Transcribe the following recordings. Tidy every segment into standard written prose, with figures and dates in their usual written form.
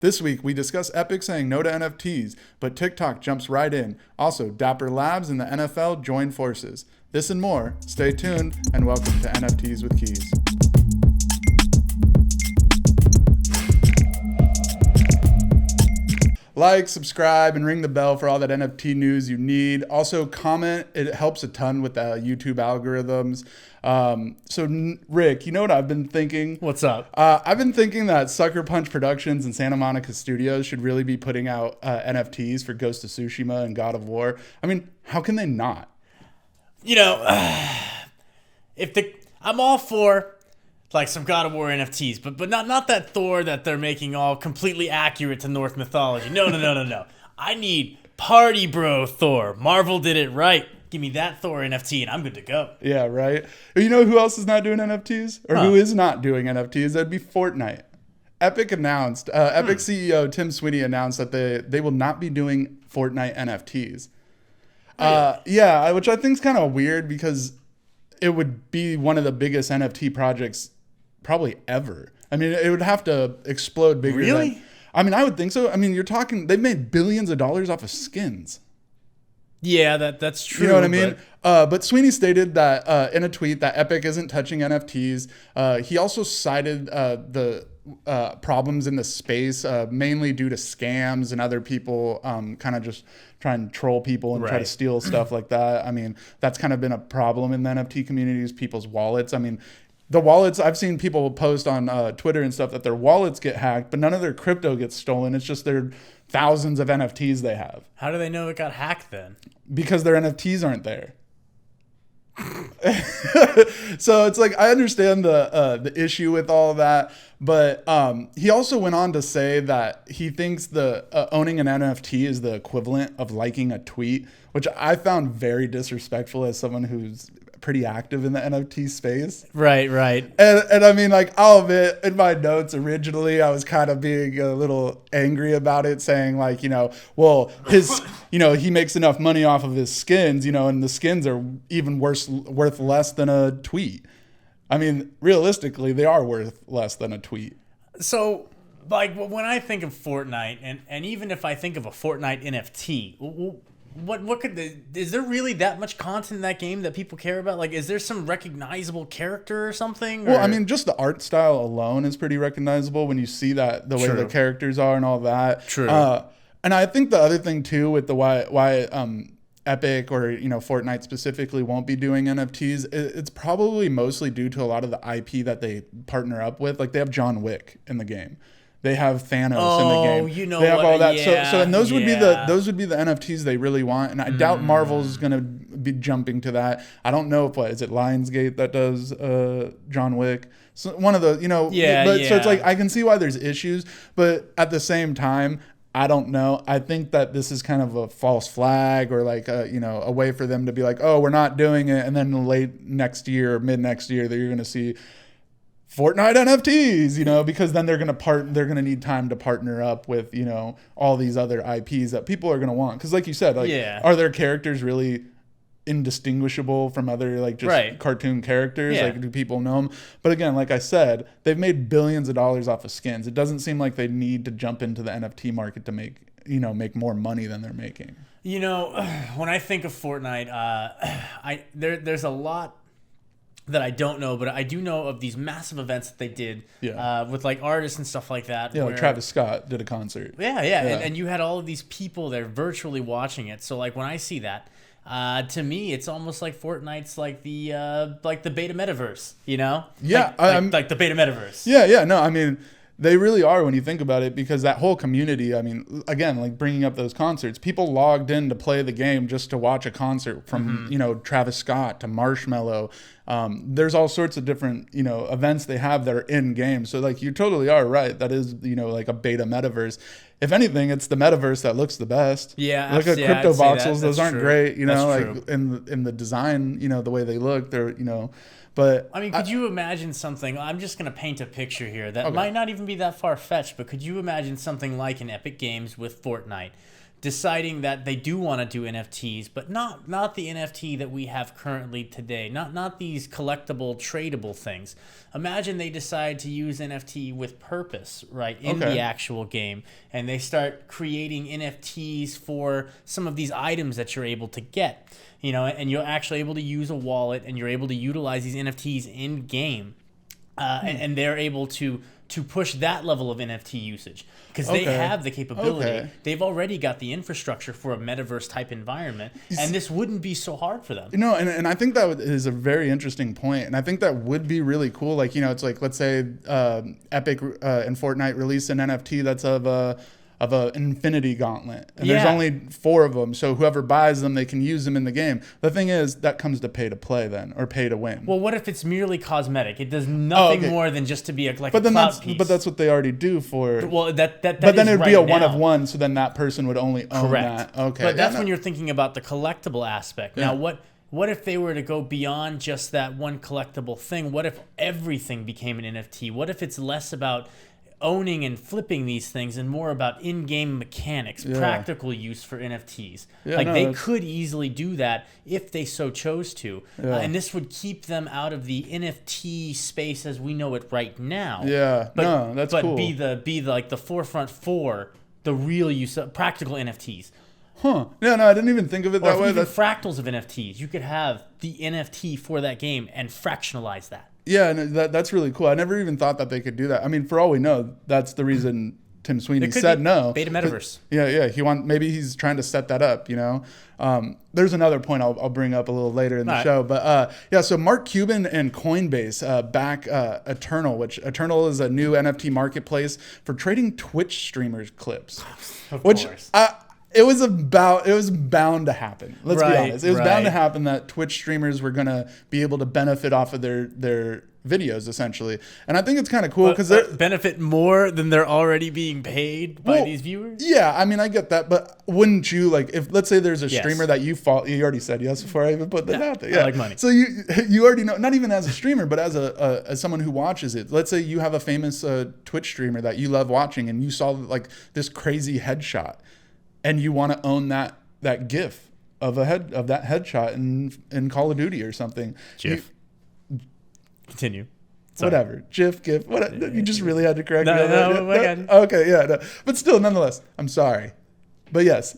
This week, we discuss Epic saying no to NFTs, but TikTok jumps right in. Also, Dapper Labs and the NFL join forces. This and more. Stay tuned, and welcome to NFTs with Keys. Like, subscribe, and ring the bell for all that NFT news you need. Also, comment. It helps a ton with the YouTube algorithms. Rick, you know what I've been thinking? What's up? I've been thinking that Sucker Punch Productions and Santa Monica Studios should really be putting out NFTs for Ghost of Tsushima and God of War. I mean, how can they not? You know, I'm all for like some God of War NFTs, but not that Thor that they're making all completely accurate to Norse mythology. No. I need party bro Thor. Marvel did it right. Give me that Thor NFT and I'm good to go. Yeah, right. You know who else is not doing NFTs? Or who is not doing NFTs? That'd be Fortnite. Epic announced, Epic CEO Tim Sweeney announced that they will not be doing Fortnite NFTs. Yeah, which I think is kind of weird because it would be one of the biggest NFT projects probably ever. I mean, it would have to explode bigger. Really? I mean, I would think so. I mean, you're talking, they've made billions of dollars off of skins. Yeah, that's true. You know what I mean? But Sweeney stated that in a tweet that Epic isn't touching NFTs. He also cited the problems in the space, mainly due to scams and other people kind of just trying to troll people and try to steal stuff like that. I mean, that's kind of been a problem in the NFT communities, people's wallets. I mean, the wallets, I've seen people post on Twitter and stuff that their wallets get hacked, but none of their crypto gets stolen. It's just their thousands of NFTs they have. How do they know it got hacked then? Because their NFTs aren't there. So it's like, I understand the issue with all that, but he also went on to say that he thinks the owning an NFT is the equivalent of liking a tweet, which I found very disrespectful as someone who's pretty active in the NFT space. Right. And I mean, like, I'll admit, in my notes originally, I was kind of being a little angry about it, saying like, well, he makes enough money off of his skins, and the skins are even worth less than a tweet. I mean, realistically, they are worth less than a tweet. So, like, when I think of Fortnite, and even if I think of a Fortnite NFT, is there really that much content in that game that people care about? Like, is there some recognizable character or something? Well, I mean, just the art style alone is pretty recognizable when you see that the way the characters are and all that. True. And I think the other thing too with the why Epic or Fortnite specifically won't be doing NFTs, it's probably mostly due to a lot of the IP that they partner up with. Like, they have John Wick in the game. They have Thanos in the game. They have all that. Yeah, and those would be the NFTs they really want. And I doubt Marvel's going to be jumping to that. I don't know if is it Lionsgate that does John Wick. So one of the So it's like, I can see why there's issues, but at the same time, I don't know. I think that this is kind of a false flag, or like a way for them to be like, oh, we're not doing it, and then late next year, mid next year, that you're going to see Fortnite NFTs, because then they're gonna need time to partner up with all these other IPs that people are gonna want. Because like you said, are their characters really indistinguishable from other cartoon characters? Yeah. Like, do people know them? But again, like I said, they've made billions of dollars off of skins. It doesn't seem like they need to jump into the NFT market to make more money than they're making. When I think of Fortnite, there's a lot that I don't know, but I do know of these massive events that they did with like artists and stuff like that. Yeah, like Travis Scott did a concert. Yeah. And you had all of these people there virtually watching it. So like when I see that, to me, it's almost like Fortnite's like the beta metaverse, Yeah, like the beta metaverse. Yeah. No, I mean, they really are when you think about it, because that whole community, I mean, again, like bringing up those concerts, people logged in to play the game just to watch a concert from, Travis Scott to Marshmello. There's all sorts of different, events they have that are in game. So like, you totally are right. That is, like a beta metaverse. If anything, it's the metaverse that looks the best. Yeah. Look at crypto voxels. Those aren't true. great, That's like in the design, the way they look, they're, But I mean, could you imagine something? I'm just going to paint a picture here that might not even be that far-fetched, but could you imagine something like an Epic Games with Fortnite deciding that they do want to do NFTs, but not the NFT that we have currently today, not these collectible, tradable things. Imagine they decide to use NFT with purpose, right, in the actual game, and they start creating NFTs for some of these items that you're able to get, you know, and you're actually able to use a wallet, and you're able to utilize these NFTs in game, and they're able to push that level of NFT usage because they have the capability. Okay. They've already got the infrastructure for a metaverse type environment, and this wouldn't be so hard for them. You know, and I think that is a very interesting point, and I think that would be really cool. Like, you know, it's like, let's say Epic and Fortnite release an NFT that's of a Infinity Gauntlet, and there's only 4 of them, so whoever buys them, they can use them in the game. The thing is, that comes to pay to play then, or pay to win. Well, what if it's merely cosmetic? It does nothing more than just to be a clout piece. But that's what they already do for. Well, that but then it'd be a one of one, so then that person would only own that. Okay, but that's when you're thinking about the collectible aspect. Now, what if they were to go beyond just that one collectible thing? What if everything became an NFT? What if it's less about owning and flipping these things and more about in-game mechanics, practical use for NFTs? They could easily do that if they so chose to. And this would keep them out of the NFT space as we know it right now. That's cool. But be like the forefront for the real use of practical NFTs. No, I didn't even think of it that way. Even fractals of NFTs. You could have the NFT for that game and fractionalize that. Yeah, and that's really cool. I never even thought that they could do that. I mean, for all we know, that's the reason Tim Sweeney said no. Beta Metaverse. Maybe he's trying to set that up, you know. There's another point I'll bring up a little later in the show. But so Mark Cuban and Coinbase back Eternal, which Eternal is a new NFT marketplace for trading Twitch streamers clips. Of course. It was bound to happen. Let's be honest. It was bound to happen that Twitch streamers were going to be able to benefit off of their videos, essentially. And I think it's kind of cool because they benefit more than they're already being paid by these viewers. Yeah, I mean, I get that, but wouldn't you, like, if let's say there's a streamer that you follow, you already said yes before I even put that out there. Yeah, I like money. So you already know, not even as a streamer, but as someone who watches it. Let's say you have a famous Twitch streamer that you love watching, and you saw like this crazy headshot, and you want to own that GIF of that headshot in Call of Duty or something. Continue. Sorry. Whatever. GIF. You just really had to correct me. No, okay, yeah. No. But still, nonetheless, I'm sorry. But yes,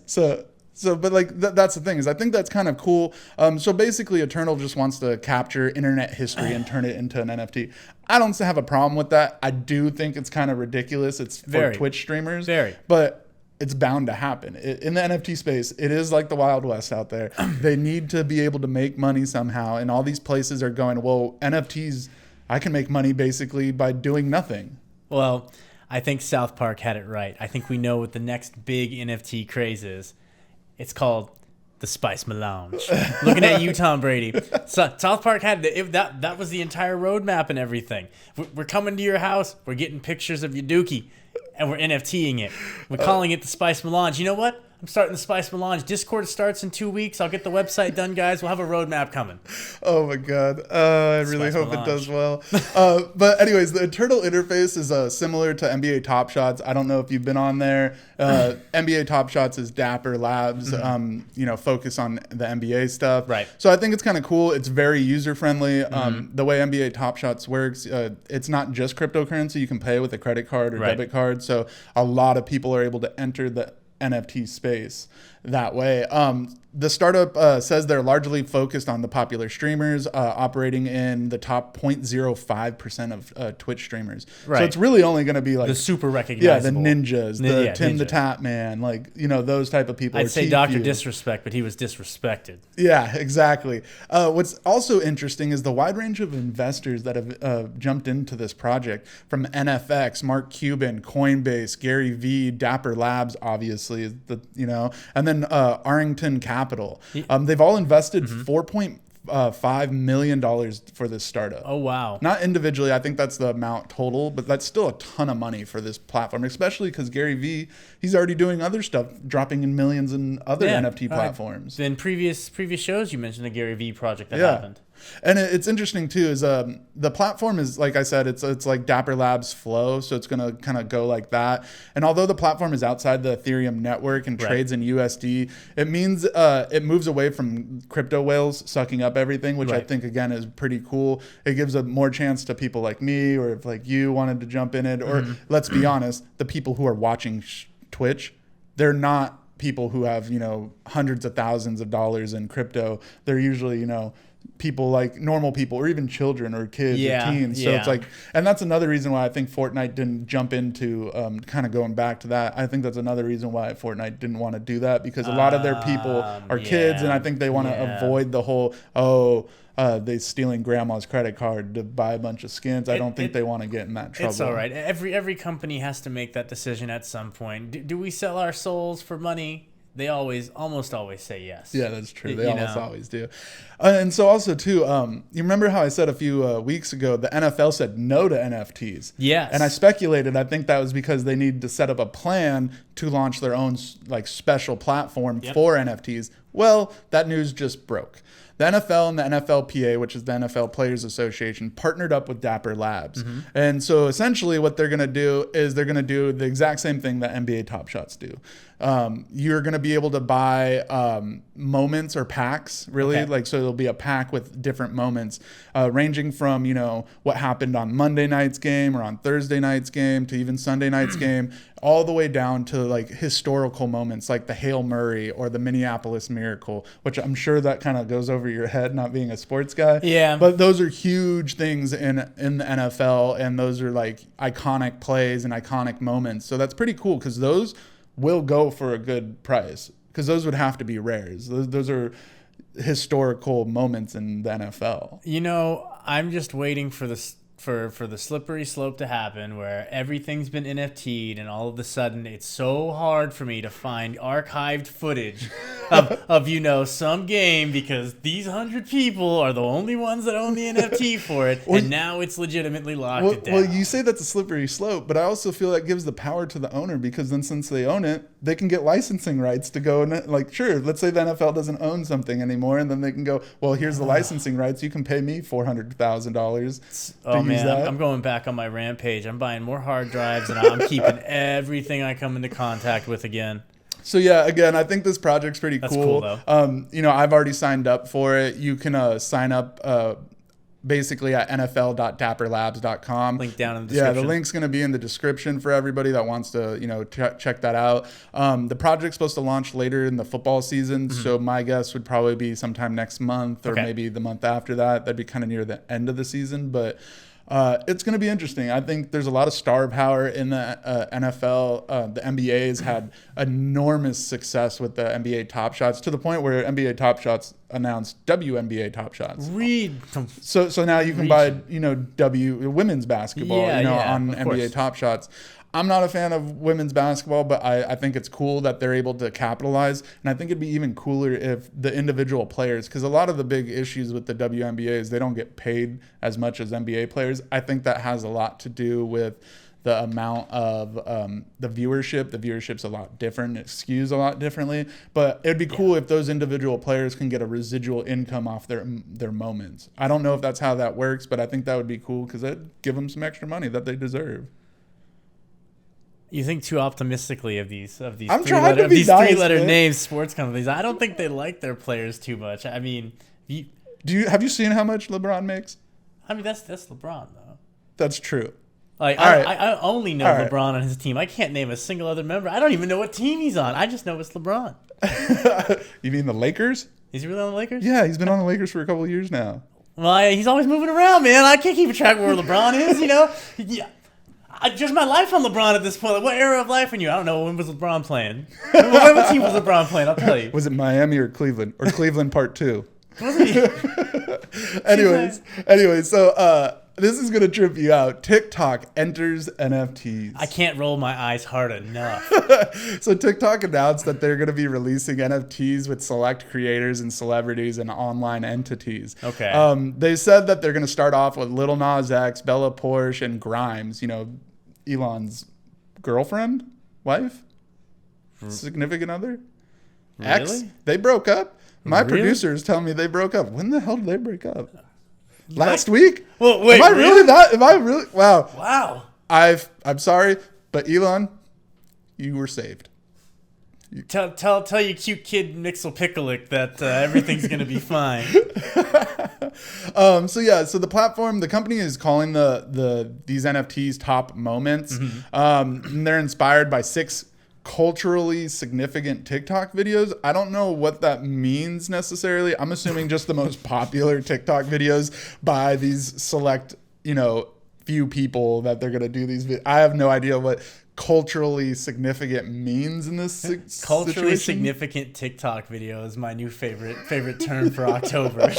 but like that's the thing, is I think that's kind of cool. So basically, Eternal just wants to capture internet history and turn it into an NFT. I don't have a problem with that. I do think it's kind of ridiculous. It's for Twitch streamers. But it's bound to happen. In the NFT space, it is like the Wild West out there. They need to be able to make money somehow, and all these places are going, well, NFTs, I can make money basically by doing nothing. Well, I think South Park had it right. I think we know what the next big NFT craze is. It's called the Spice Melange. Looking at you, Tom Brady. So, South Park had that was the entire roadmap and everything. We're coming to your house. We're getting pictures of your dookie. And we're NFTing it. We're calling it the Spice Melange. You know what? I'm starting the Spice Melange. Discord starts in 2 weeks. I'll get the website done, guys. We'll have a roadmap coming. Oh, my God. I really hope it does well. But anyways, the Eternal interface is similar to NBA Top Shots. I don't know if you've been on there. NBA Top Shots is Dapper Labs, focus on the NBA stuff. Right. So I think it's kind of cool. It's very user-friendly. The way NBA Top Shots works, it's not just cryptocurrency. You can pay with a credit card or debit card. So a lot of people are able to enter the NFT space that way. The startup says they're largely focused on the popular streamers, operating in the top 0.05% of Twitch streamers. Right. So it's really only going to be like the super recognizable. Yeah, the ninjas, Tim the Tap Man, like, those type of people. I'd say Dr. Disrespect, but he was disrespected. Yeah, exactly. What's also interesting is the wide range of investors that have jumped into this project, from NFX, Mark Cuban, Coinbase, Gary Vee, Dapper Labs, obviously, and then Arlington Capital. They've all invested $4.5 million for this startup. Oh, wow. Not individually. I think that's the amount total, but that's still a ton of money for this platform, especially because Gary Vee, he's already doing other stuff, dropping in millions in other NFT platforms. In previous shows, you mentioned the Gary Vee project that happened. And it's interesting too is the platform is, like I said, it's like Dapper Labs Flow, so it's gonna kind of go like that. And although the platform is outside the Ethereum network and trades in USD, it means it moves away from crypto whales sucking up everything, which I think again is pretty cool. It gives a more chance to people like me, or if like you wanted to jump in it, or let's be honest, the people who are watching Twitch, they're not people who have, you know, hundreds of thousands of dollars in crypto. They're usually, you know, people like normal people, or even children or kids or teens. So it's like, and that's another reason why I think Fortnite didn't jump into kind of going back to that. I think that's another reason why Fortnite didn't want to do that, because a lot of their people are kids, and I think they want to avoid the whole, they stealing grandma's credit card to buy a bunch of skins. I don't think they want to get in that trouble. It's all right. Every company has to make that decision at some point. Do we sell our souls for money? They almost always say yes. Yeah, that's true. They always do. And so also too, you remember how I said a few weeks ago, the NFL said no to NFTs. Yes. And I speculated, I think that was because they needed to set up a plan to launch their own like special platform for NFTs. Well, that news just broke. The NFL and the NFLPA, which is the NFL Players Association, partnered up with Dapper Labs. And so essentially what they're going to do is they're going to do the exact same thing that NBA Top Shots do. You're going to be able to buy moments or packs, really. Like, so there'll be a pack with different moments, ranging from, you know, what happened on Monday night's game or on Thursday night's game to even Sunday night's game, all the way down to like historical moments like the Hail Murray or the Minneapolis Miracle, which I'm sure that kind of goes over your head, not being a sports guy. Yeah. But those are huge things in the NFL, and those are like iconic plays and iconic moments. So that's pretty cool, because those will go for a good price, because those would have to be rares. Those are historical moments in the NFL. You know, I'm just waiting for this for the slippery slope to happen, where everything's been NFT'd, and all of a sudden it's so hard for me to find archived footage of you know, some game, because these 100 people are the only ones that own the NFT for it, and now it's legitimately locked it down. Well, you say that's a slippery slope, but I also feel that gives the power to the owner, because then since they own it, they can get licensing rights to go and, like, sure, let's say the NFL doesn't own something anymore, and then they can go, well, here's the licensing rights. You can pay me $400,000. Oh man, I'm going back on my rampage. I'm buying more hard drives, and I'm keeping everything I come into contact with again. So yeah, again, I think this project's pretty cool. That's cool though. You know, I've already signed up for it. You can sign up basically at nfl.dapperlabs.com. Link down in the description. Yeah, the link's going to be in the description for everybody that wants to, you know, check that out. The project's supposed to launch later in the football season, so my guess would probably be sometime next month, or maybe the month after that. That'd be kind of near the end of the season, but it's going to be interesting. I think there's a lot of star power in the NFL. The NBA has had enormous success with the NBA Top Shots, to the point where NBA Top Shots announced WNBA Top Shots. So now you can buy, you know, women's basketball, on NBA Top Shots. I'm not a fan of women's basketball, but I think it's cool that they're able to capitalize. And I think it'd be even cooler if the individual players, because a lot of the big issues with the WNBA is they don't get paid as much as NBA players. I think that has a lot to do with the amount of the viewership. The viewership's a lot different. It skews a lot differently. But it'd be cool if those individual players can get a residual income off their moments. I don't know if that's how that works, but I think that would be cool, because it'd give them some extra money that they deserve. You think too optimistically of these I'm trying to be nice, three-letter names sports companies. I don't think they like their players too much. I mean, have you seen how much LeBron makes? I mean, that's LeBron though. That's true. Like I only know LeBron and his team. I can't name a single other member. I don't even know what team he's on. I just know it's LeBron. You mean the Lakers? Is he really on the Lakers? Yeah, he's been on the Lakers for a couple of years now. Well, he's always moving around, man. I can't keep track of where LeBron is. You know. Yeah. I judge my life on LeBron at this point. Like, what era of life are you? I don't know. When was LeBron playing? What team was LeBron playing? I'll tell you. Was it Miami or Cleveland? Or Cleveland Part 2? Wasn't he? Anyways, so this is going to trip you out. TikTok enters NFTs. I can't roll my eyes hard enough. So TikTok announced that they're going to be releasing NFTs with select creators and celebrities and online entities. Okay. They said that they're going to start off with Lil Nas X, Bella Porsche, and Grimes, you know, Elon's girlfriend, wife, significant other, really? ex. They broke up. My producers tell me they broke up. When the hell did they break up? Last week? Well, wait. Am I really that? Am I really? Wow. Wow. I'm sorry, but Elon, you were saved. Tell your cute kid Mixel Picklick that everything's gonna be fine. So the platform, the company is calling these NFTs top moments. And they're inspired by 6 culturally significant TikTok videos. I don't know what that means necessarily. I'm assuming just the most popular TikTok videos by these select, few people that they're gonna do these. I have no idea what culturally significant means in this culturally significant TikTok video is my new favorite term for October.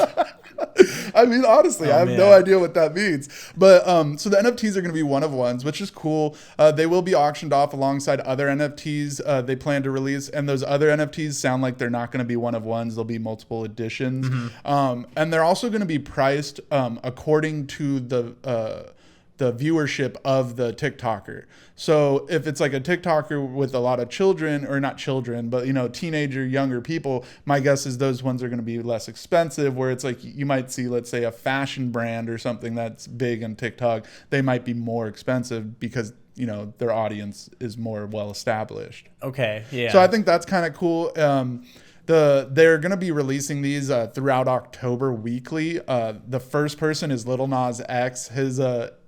I mean, honestly, I have no idea what that means. But so the NFTs are going to be one of ones, which is cool. They will be auctioned off alongside other NFTs they plan to release. And those other NFTs sound like they're not going to be one of ones. They'll be multiple editions. And they're also going to be priced according to the viewership of the TikToker. So if it's like a TikToker with a lot of children, or not children, but teenager, younger people, my guess is those ones are going to be less expensive, where it's like you might see, let's say, a fashion brand or something that's big on TikTok, they might be more expensive because their audience is more well established. Okay, yeah. So I think that's kind of cool. They're going to be releasing these throughout October weekly. The first person is Lil Nas X. His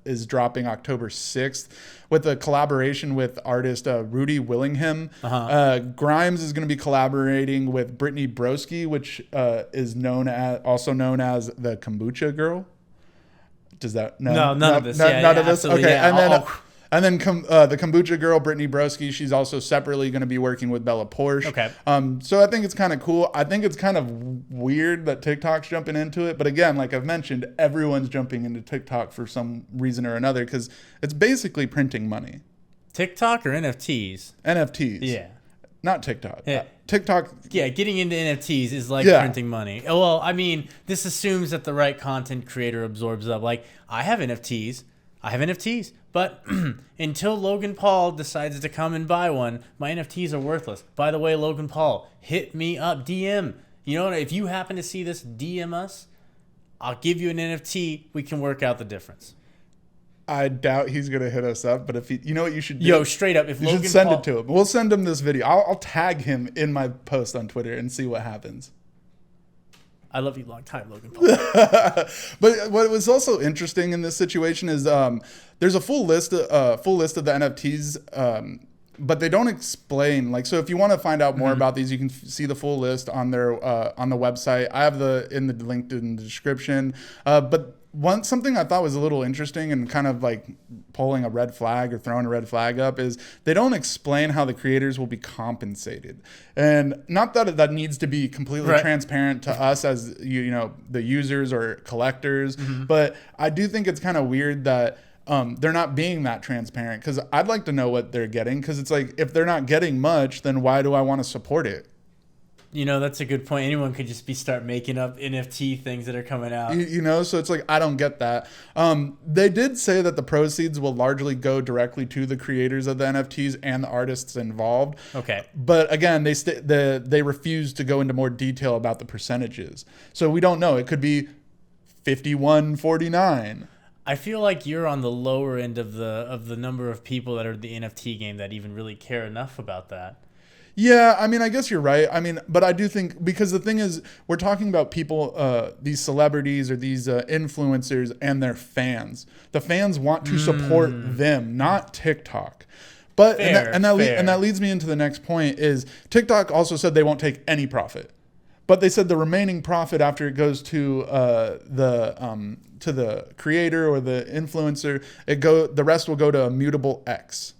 is dropping October 6th with a collaboration with artist Rudy Willingham. Grimes is going to be collaborating with Brittany Broski, which is also known as the Kombucha Girl. Does that none of this? None of this. Okay, yeah. And then the Kombucha Girl, Brittany Broski, she's also separately going to be working with Bella Porsche. Okay. So I think it's kind of cool. I think it's kind of weird that TikTok's jumping into it. But again, like I've mentioned, everyone's jumping into TikTok for some reason or another because it's basically printing money. TikTok or NFTs? NFTs. Yeah. Not TikTok. Yeah. TikTok. Yeah, getting into NFTs is like printing money. Well, I mean, this assumes that the right content creator absorbs up. Like, I have NFTs. But until Logan Paul decides to come and buy one, my NFTs are worthless. By the way, Logan Paul, hit me up, DM. If you happen to see this, DM us. I'll give you an NFT. We can work out the difference. I doubt he's going to hit us up, but if he, what you should do? Yo, straight up, if you Logan should send Paul, it to him. We'll send him this video. I'll tag him in my post on Twitter and see what happens. I love you long time, Logan Paul. But what was also interesting in this situation is there's a full list of the NFTs, but they don't explain. Like, so if you want to find out more about these, you can see the full list on their on the website. I have in the link in the description. But something I thought was a little interesting and kind of like pulling a red flag or throwing a red flag up is they don't explain how the creators will be compensated. And not that that needs to be completely transparent to us as the users or collectors, but I do think it's kind of weird that they're not being that transparent, because I'd like to know what they're getting, because it's like, if they're not getting much, then why do I want to support it? That's a good point. Anyone could just start making up NFT things that are coming out. So it's like, I don't get that. They did say that the proceeds will largely go directly to the creators of the NFTs and the artists involved. Okay. But again, they refuse to go into more detail about the percentages. So we don't know. It could be 51-49. I feel like you're on the lower end of the number of people that are in the NFT game that even really care enough about that. Yeah, I mean, I guess you're right. I mean, but I do think, because the thing is, we're talking about people, these celebrities or these influencers and their fans. The fans want to support them, not TikTok. But and that leads me into the next point is TikTok also said they won't take any profit, but they said the remaining profit after it goes to the creator or the influencer, the rest will go to Immutable X,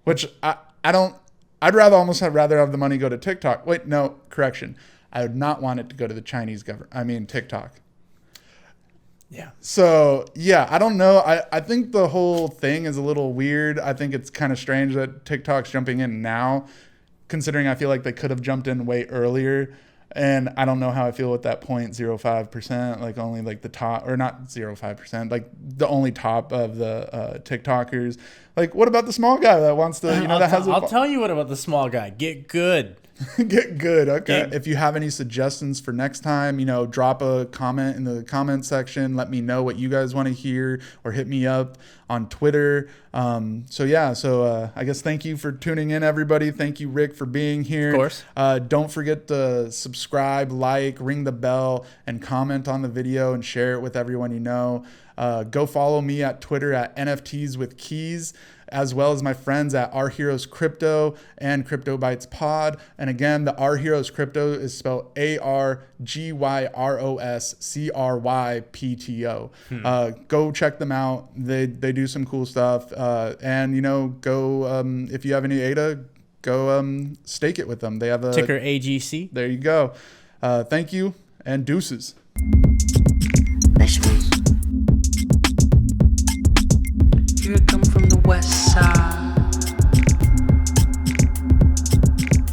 which I don't. I'd rather have the money go to TikTok. Wait, no, correction. I would not want it to go to the Chinese government. I mean, TikTok. Yeah. So, yeah, I don't know. I think the whole thing is a little weird. I think it's kind of strange that TikTok's jumping in now, considering I feel like they could have jumped in way earlier. And I don't know how I feel with that 0.05%, like only like the top, or not 0.05%, like the only top of the TikTokers. Like, what about the small guy that wants to, I'll tell you what about the small guy. Get good. Get good. Okay. If you have any suggestions for next time, drop a comment in the comment section. Let me know what you guys want to hear, or hit me up on Twitter. So I guess thank you for tuning in, everybody. Thank you, Rick, for being here. Of course. Don't forget to subscribe, like, ring the bell, and comment on the video and share it with everyone you know. Go follow me at Twitter at NFTs with Keys, as well as my friends at Argyros Crypto and Crypto Bytes Pod. And again, the Argyros Crypto is spelled ARGYROSCRYPTO. Go check them out. They do some cool stuff. Go if you have any ADA, go stake it with them. They have a ticker AGC. There you go. Thank you, and deuces.